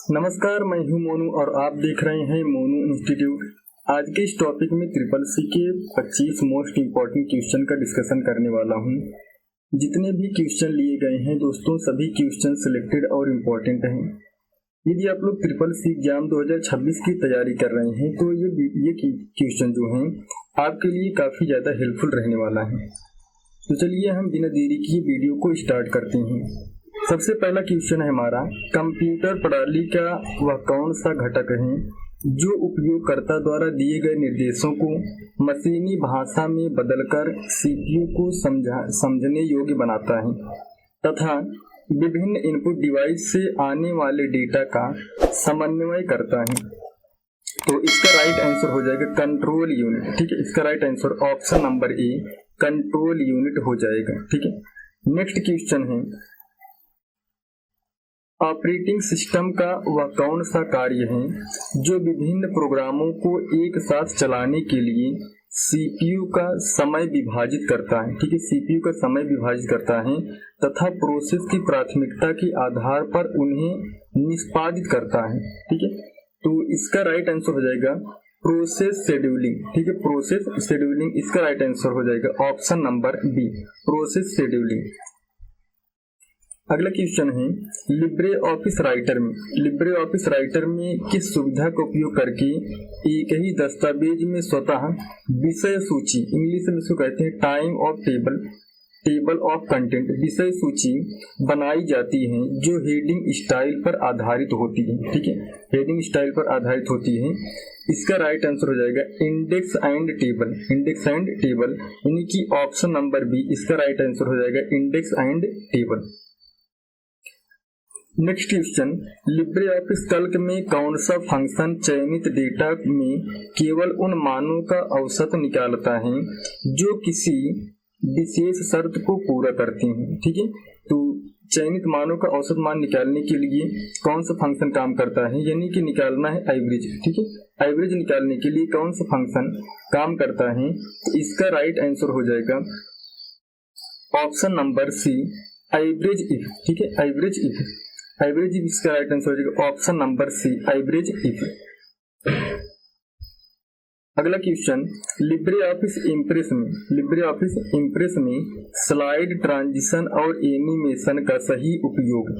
नमस्कार, मैं हूं मोनू और आप देख रहे हैं मोनू इंस्टीट्यूट। आज के इस टॉपिक में ट्रिपल सी के 25 मोस्ट इम्पॉर्टेंट क्वेश्चन का डिस्कशन करने वाला हूं। जितने भी क्वेश्चन लिए गए हैं दोस्तों, सभी क्वेश्चन सिलेक्टेड और इम्पॉर्टेंट हैं। यदि आप लोग ट्रिपल सी एग्जाम 2026 की तैयारी कर रहे हैं तो ये क्वेश्चन जो हैं आपके लिए काफ़ी ज़्यादा हेल्पफुल रहने वाला है। तो चलिए हम बिना देरी किए वीडियो को स्टार्ट करते हैं। सबसे पहला क्वेश्चन है हमारा, कंप्यूटर प्रणाली का वह कौन सा घटक है जो उपयोगकर्ता द्वारा दिए गए निर्देशों को मशीनी भाषा में बदलकर सीपीयू को समझने योग्य बनाता है तथा विभिन्न इनपुट डिवाइस से आने वाले डेटा का समन्वय करता है। तो इसका राइट आंसर हो जाएगा कंट्रोल यूनिट। ठीक है, इसका राइट आंसर ऑप्शन नंबर ए कंट्रोल यूनिट हो जाएगा। ठीक है, नेक्स्ट क्वेश्चन है, ऑपरेटिंग सिस्टम का वह कौन सा कार्य है जो विभिन्न प्रोग्रामों को एक साथ चलाने के लिए सीपीयू का समय विभाजित करता है। ठीक है, सीपीयू का समय विभाजित करता है तथा प्रोसेस की प्राथमिकता के आधार पर उन्हें निष्पादित करता है। ठीक है, तो इसका राइट आंसर हो जाएगा प्रोसेस शेड्यूलिंग। ठीक है, प्रोसेस शेड्यूलिंग इसका राइट आंसर हो जाएगा option number B process scheduling. अगला क्वेश्चन है, लिब्रे ऑफिस राइटर में किस सुविधा का उपयोग करके एक ही दस्तावेज में स्वतः विषय सूची, इंग्लिश में इसको कहते हैं time of table of content, विषय सूची बनाई जाती है जो हेडिंग स्टाइल पर आधारित होती है। ठीक है, हेडिंग स्टाइल पर आधारित होती है। इसका राइट आंसर हो जाएगा इंडेक्स एंड टेबल, यानी कि ऑप्शन नंबर बी इसका राइट आंसर हो जाएगा index and table. Next question, Libre office Calc में कौन सा फंक्शन चयनित डेटा में केवल उन मानों का औसत निकालता है जो किसी विशेष शर्त को पूरा करती हैं। ठीक है, तो चयनित मानों का औसत मान निकालने के लिए कौन सा फंक्शन काम करता है, यानी कि निकालना है एवरेज। ठीक है, एवरेज निकालने के लिए कौन सा फंक्शन काम करता है, तो इसका राइट आंसर हो जाएगा option number C average if. ठीक है, एवरेज इफ इसका राइट आंसर हो जाएगा option number C average if. अगला क्वेश्चन, लिब्रे ऑफिस इम्प्रेस में स्लाइड ट्रांजिशन और एनिमेशन का सही उपयोग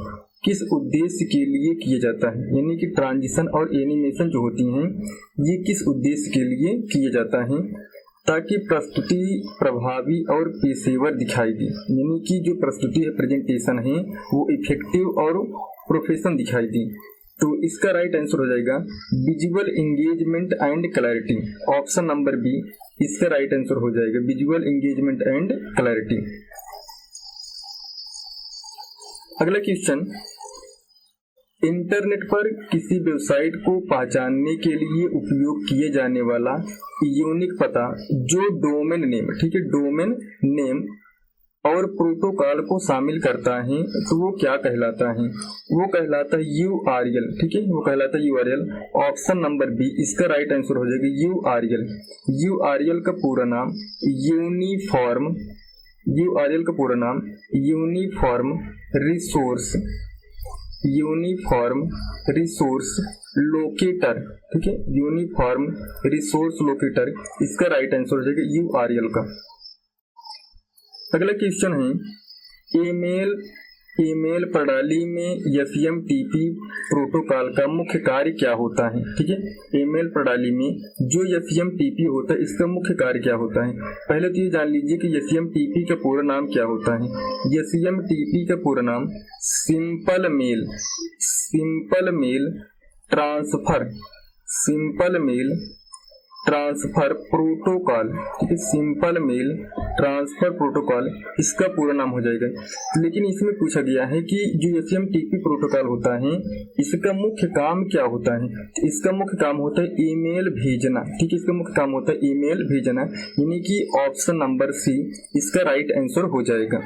किस उद्देश्य के लिए किया जाता है, यानी कि ट्रांजिशन और एनिमेशन जो होती हैं ये किस उद्देश्य के लिए किया जाता है, ताकि प्रस्तुति प्रभावी और पेशेवर दिखाई दे, यानी कि जो प्रस्तुति है, प्रेजेंटेशन है, वो इफेक्टिव और प्रोफेशनल दिखाई दे। तो इसका राइट आंसर हो जाएगा visual engagement and clarity, option number B इसका राइट आंसर हो जाएगा विजुअल एंगेजमेंट एंड क्लैरिटी। अगला क्वेश्चन, इंटरनेट पर किसी वेबसाइट को पहचानने के लिए उपयोग किए जाने वाला यूनिक पता जो डोमेन नेम, ठीक है, डोमेन नेम और प्रोटोकॉल को शामिल करता है, तो वो क्या कहलाता है, वो कहलाता है URL। ठीक है, वो कहलाता है URL, ऑप्शन नंबर बी इसका राइट आंसर हो जाएगा URL। URL का पूरा नाम यूनिफॉर्म रिसोर्स लोकेटर। ठीक है, यूनिफॉर्म रिसोर्स लोकेटर इसका राइट आंसर हो जाएगा URL का। अगला क्वेश्चन है, ईमेल प्रणाली में SMTP प्रोटोकॉल का मुख्य कार्य क्या होता है। ठीक है, ईमेल प्रणाली में जो SMTP होता है इसका मुख्य कार्य क्या होता है। पहले तो ये जान लीजिए कि SMTP का पूरा नाम क्या होता है। SMTP का पूरा नाम सिंपल मेल ट्रांसफर प्रोटोकॉल। ठीक है, सिंपल मेल ट्रांसफर प्रोटोकॉल इसका पूरा नाम हो जाएगा। लेकिन इसमें पूछा गया है कि जो SMTP प्रोटोकॉल होता है इसका मुख्य काम क्या होता है। इसका मुख्य काम होता है ईमेल भेजना। ठीक है, इसका मुख्य काम होता है ईमेल भेजना, यानी कि ऑप्शन नंबर सी इसका राइट आंसर हो जाएगा।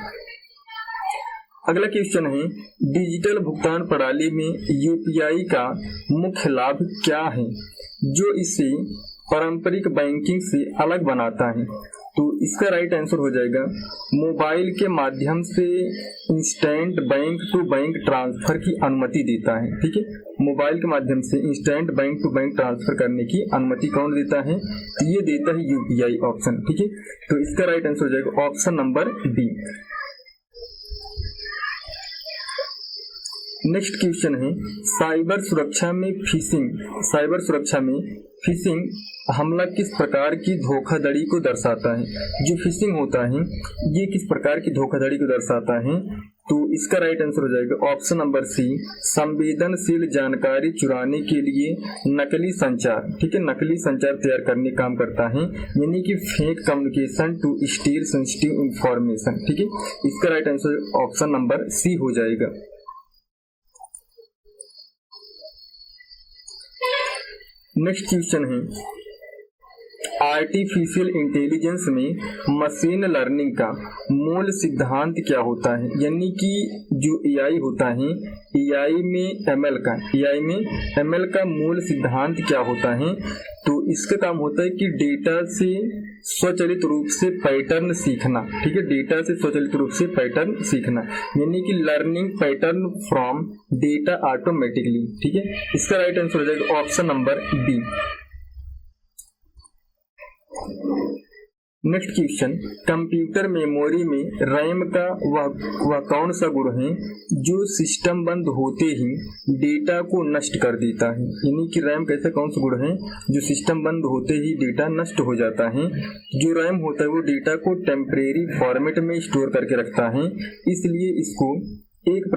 अगला क्वेश्चन है, डिजिटल भुगतान प्रणाली में UPI का मुख्य लाभ क्या है जो इसे पारंपरिक बैंकिंग से अलग बनाता है। तो इसका राइट आंसर हो जाएगा मोबाइल के माध्यम से instant bank to bank transfer की अनुमति देता है। ठीक है, मोबाइल के माध्यम से instant bank to bank transfer करने की अनुमति कौन देता है? ये देता है यूपीआई ऑप्शन। ठीक है, तो इसका राइट आंसर हो जाएगा option number B. Next question है साइबर सुरक्षा में फिशिंग हमला किस प्रकार की धोखाधड़ी को दर्शाता है? जो फिशिंग होता है ये किस प्रकार की धोखाधड़ी को दर्शाता है? तो इसका राइट आंसर हो जाएगा ऑप्शन नंबर सी, संवेदनशील जानकारी चुराने के लिए नकली संचार। ठीक है, नकली संचार तैयार करने काम करता है, यानी कि fake communication to steal sensitive information. ठीक है, इसका right answer option number C हो जाएगा। नेक्स्ट क्वेश्चन है आर्टिफिशियल इंटेलिजेंस में मशीन लर्निंग का मूल सिद्धांत क्या होता है? यानी कि जो एआई होता है, एआई में एमएल का मूल सिद्धांत क्या होता है? तो इसका काम होता है कि डेटा से स्वचालित रूप से पैटर्न सीखना। ठीक है, डेटा से स्वचालित रूप से पैटर्न सीखना, यानी कि learning pattern from data automatically. ठीक है, इसका राइट आंसर हो जाएगा option number B. Next question, computer memory में रैम का वह कौन सा गुण है जो सिस्टम बंद होते ही डेटा को नष्ट कर देता है? यानी कि रैम का ऐसा कौन सा गुण है जो सिस्टम बंद होते ही डेटा नष्ट हो जाता है? जो रैम होता है वो डेटा को टेम्परेरी फॉर्मेट में स्टोर करके रखता है, इसलिए इसको एक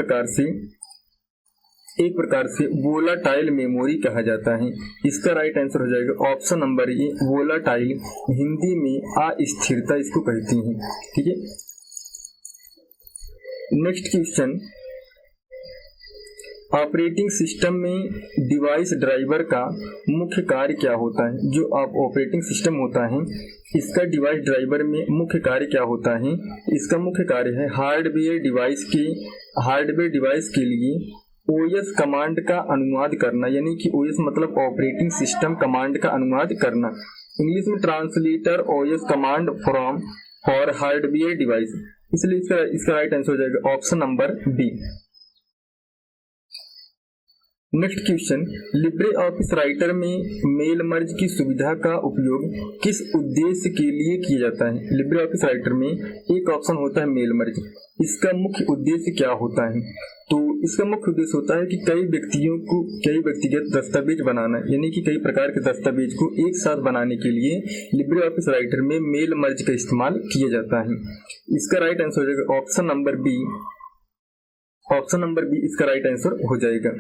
प्रकार से वोलाटाइल मेमोरी कहा जाता है। इसका राइट आंसर हो जाएगा ऑप्शन नंबर ए, वोलाटाइल, हिंदी में अस्थिरता इसको कहती हैं। ठीक है, नेक्स्ट क्वेश्चन, ऑपरेटिंग सिस्टम में डिवाइस ड्राइवर का मुख्य कार्य क्या होता है? जो ऑपरेटिंग सिस्टम होता है इसका डिवाइस ड्राइवर में मुख्य कार्य क्या होता है? इसका मुख्य कार्य है हार्डवेयर डिवाइस के लिए ओएस कमांड का अनुवाद करना, यानी कि ओएस मतलब ऑपरेटिंग सिस्टम कमांड का अनुवाद करना। इंग्लिश में translator OS command for hardware device, इसलिए इसका राइट आंसर हो जाएगा option number B. Next question, LibreOffice Writer में मेल मर्ज की सुविधा का उपयोग किस उद्देश्य के लिए किया जाता है? लिब्रे ऑफिस राइटर में एक ऑप्शन होता है मेल मर्ज, इसका मुख्य उद्देश्य क्या होता है? तो इसका मुख्य उद्देश्य होता है कि कई व्यक्तिगत दस्तावेज बनाना, यानी कि कई प्रकार के दस्तावेज को एक साथ बनाने के लिए लिब्रे ऑफिस राइटर में मेल मर्ज का इस्तेमाल किया जाता है। इसका राइट आंसर हो जाएगा ऑप्शन नंबर बी। इसका राइट आंसर हो जाएगा।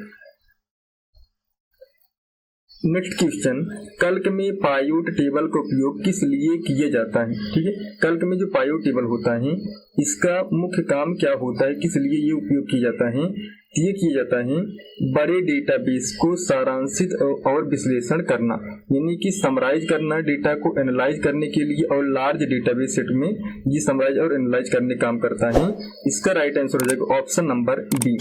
नेक्स्ट क्वेश्चन, कल्क में पाइवोट टेबल का उपयोग किस लिए किया जाता है? ठीक है, कल्क में जो पाइवोट टेबल होता है इसका मुख्य काम क्या होता है, किस लिए ये उपयोग किया जाता है? ये किया जाता है बड़े डेटाबेस को सारांशित और विश्लेषण करना, यानी कि समराइज करना, डेटा को एनालाइज करने के लिए, और लार्ज डेटाबेस सेट में ये समराइज और एनालाइज करने काम करता है। इसका राइट आंसर हो जाएगा ऑप्शन नंबर बी।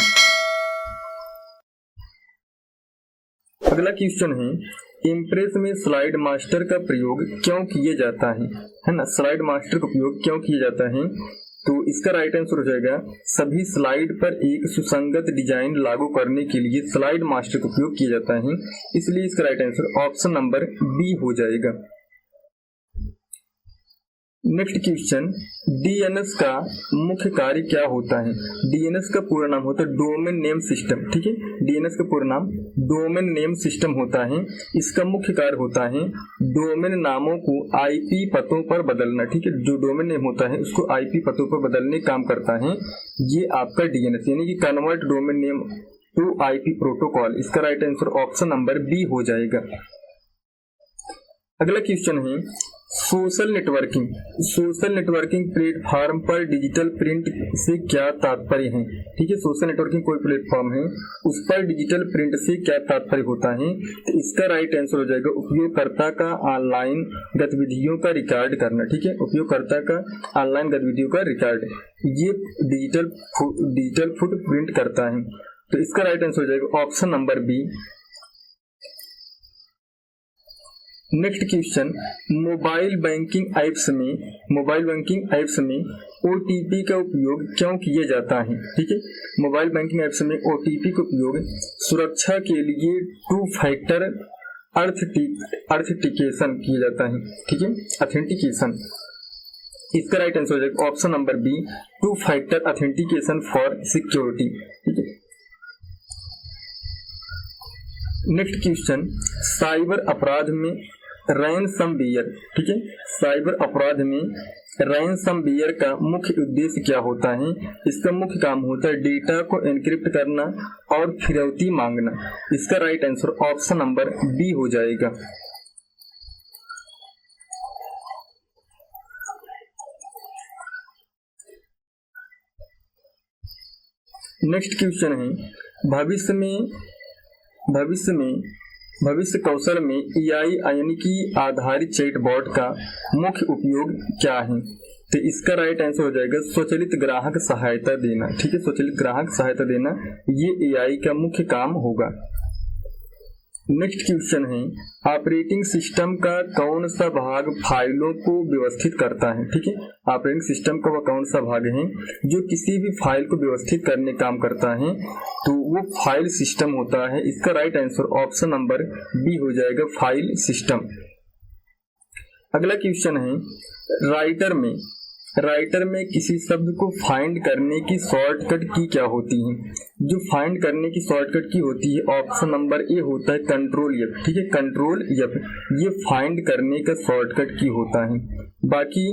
अगला क्वेश्चन है इम्प्रेस में स्लाइड मास्टर का प्रयोग क्यों किया जाता है ना? स्लाइड मास्टर का उपयोग क्यों किया जाता है? तो इसका राइट आंसर हो जाएगा सभी स्लाइड पर एक सुसंगत डिजाइन लागू करने के लिए स्लाइड मास्टर का उपयोग किया जाता है, इसलिए इसका right answer option number B हो जाएगा। नेक्स्ट क्वेश्चन, डीएनएस का मुख्य कार्य क्या होता है? डीएनएस का पूरा नाम होता है डोमेन नेम सिस्टम। ठीक है, डीएनएस का पूरा नाम डोमेन नेम सिस्टम होता है। इसका मुख्य कार्य होता है डोमेन नामों को आईपी पतों पर बदलना। ठीक है, जो डोमेन नेम होता है उसको आईपी पतों पर बदलने काम करता है ये आपका डीएनएस, यानी कि convert domain name to IP protocol. इसका right answer option number B हो जाएगा। अगला क्वेश्चन है सोशल नेटवर्किंग प्लेटफॉर्म पर डिजिटल प्रिंट से क्या तात्पर्य है? ठीक है, सोशल नेटवर्किंग कोई प्लेटफॉर्म है उस पर डिजिटल प्रिंट से क्या तात्पर्य होता है? तो इसका राइट आंसर हो जाएगा उपयोगकर्ता का ऑनलाइन गतिविधियों का रिकॉर्ड करना। ठीक है, उपयोगकर्ता का ऑनलाइन गतिविधियों का रिकॉर्ड ये डिजिटल फुटप्रिंट करता है। तो इसका राइट आंसर हो जाएगा option number B. Next question, mobile banking apps में OTP का उपयोग क्यों किया जाता है? ठीक है, मोबाइल बैंकिंग ऐप्स में OTP का उपयोग सुरक्षा के लिए 2 फैक्टर ऑथेंटिकेशन किया जाता है। ठीक है, ऑथेंटिकेशन। इसका राइट आंसर हो जाएगा option number B, 2 factor authentication for security. ठीक है। नेक्स्ट क्वेश्चन, साइबर अपराध में रैनसमवेयर, ठीक है, साइबर अपराध में रैनसमवेयर का मुख्य उद्देश्य क्या होता है? इसका मुख्य काम होता है डेटा को एनक्रिप्ट करना और फिरौती मांगना। इसका right answer option number B हो जाएगा। नेक्स्ट क्वेश्चन है, भविष्य कौशल में AI यानी कि आधारित चैटबॉट का मुख्य उपयोग क्या है? तो इसका राइट आंसर हो जाएगा स्वचालित ग्राहक सहायता देना। ठीक है, स्वचालित ग्राहक सहायता देना ये AI का मुख्य काम होगा। नेक्स्ट क्वेश्चन है, ऑपरेटिंग सिस्टम का कौन सा भाग फाइलों को व्यवस्थित करता है? ठीक है, ऑपरेटिंग सिस्टम का वह कौन सा भाग है जो किसी भी फाइल को व्यवस्थित करने काम करता है? तो वो फाइल सिस्टम होता है। इसका right answer option number B हो जाएगा, फाइल सिस्टम। अगला क्वेश्चन है, राइटर में किसी शब्द को फाइंड करने की शॉर्टकट की क्या होती है? जो फाइंड करने की शॉर्टकट की होती है ऑप्शन नंबर ए होता है कंट्रोल F। ठीक है, कंट्रोल F ये फाइंड करने का शॉर्टकट की होता है। बाकी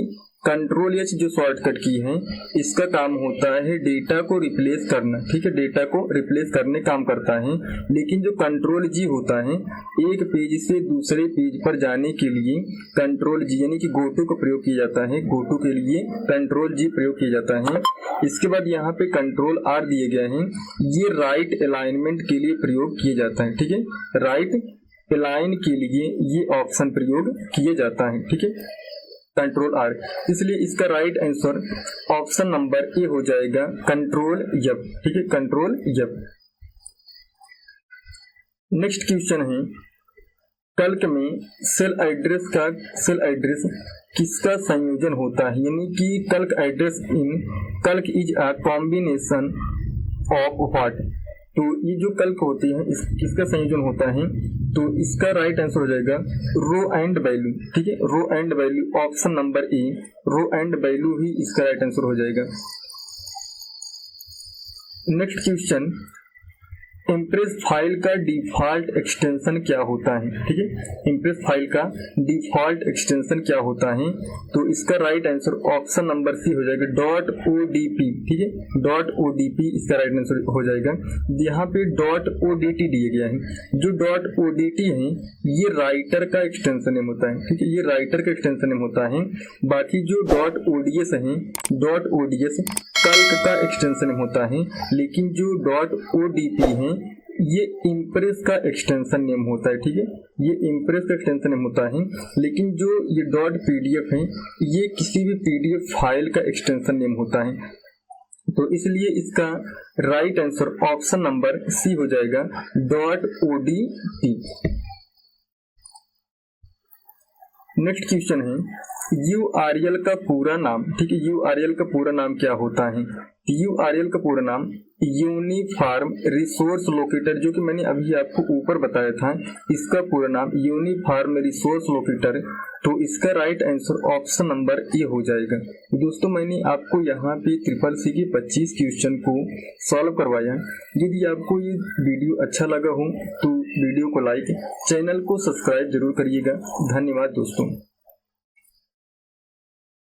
कंट्रोल H जो शॉर्टकट की है इसका काम होता है डेटा को रिप्लेस करना। ठीक है, डेटा को रिप्लेस करने काम करता है। लेकिन जो कंट्रोल G होता है एक पेज से दूसरे पेज पर जाने के लिए कंट्रोल G यानी कि गोटू का प्रयोग किया जाता है। गोटू के लिए कंट्रोल G प्रयोग किया जाता है। इसके बाद यहाँ पे कंट्रोल R दिए गए हैं, ये राइट अलाइनमेंट के लिए प्रयोग किया जाता है। ठीक है, राइट अलाइन के लिए ये ऑप्शन प्रयोग किया जाता है। ठीक है, कंट्रोल R, इसलिए इसका राइट आंसर ऑप्शन नंबर ए हो जाएगा कंट्रोल F। ठीक है, कंट्रोल F। नेक्स्ट क्वेश्चन है, कल्क में सेल एड्रेस किसका संयोजन होता है? यानी कि calc is a combination of what? तो ये जो कल्क होती है किसका संयोजन होता है? तो इसका राइट आंसर हो जाएगा रो एंड वैल्यू। ठीक है, row and value, option number A, row and value ही इसका राइट आंसर हो जाएगा। नेक्स्ट क्वेश्चन, इम्प्रेस फाइल का डिफॉल्ट एक्सटेंशन क्या होता है? ठीक है, इम्प्रेस फाइल का डिफॉल्ट एक्सटेंशन क्या होता है? तो इसका right answer option number C हो जाएगा .odp। ठीक है, .odp इसका राइट आंसर हो जाएगा। यहाँ पे .odt दिए गया है, जो .odt है ये राइटर का एक्सटेंशन नेम होता है। ठीक है, ये राइटर का एक्सटेंशन नेम होता है। बाकी जो .ods है, .ods कल्क का एक्सटेंशन नेम होता है। लेकिन जो .odp है ये इम्प्रेस का एक्सटेंशन नेम होता है। ठीक है, ये इम्प्रेस का एक्सटेंशन नेम होता है। लेकिन जो ये .pdf है ये किसी भी PDF फाइल का एक्सटेंशन नेम होता है। तो इसलिए इसका right answer option number C हो जाएगा .odp। नेक्स्ट क्वेश्चन है, URL का पूरा नाम। ठीक है, URL का पूरा नाम क्या होता है? URL का पूरा नाम यूनिफॉर्म रिसोर्स लोकेटर, जो कि मैंने अभी आपको ऊपर बताया था, इसका पूरा नाम यूनिफॉर्म रिसोर्स लोकेटर। तो इसका राइट आंसर ऑप्शन नंबर ए हो जाएगा। दोस्तों, मैंने आपको यहाँ पे CCC के 25 क्वेश्चन को सॉल्व करवाया। यदि आपको ये वीडियो अच्छा लगा हो तो वीडियो को लाइक, चैनल को सब्सक्राइब जरूर करिएगा। धन्यवाद दोस्तों।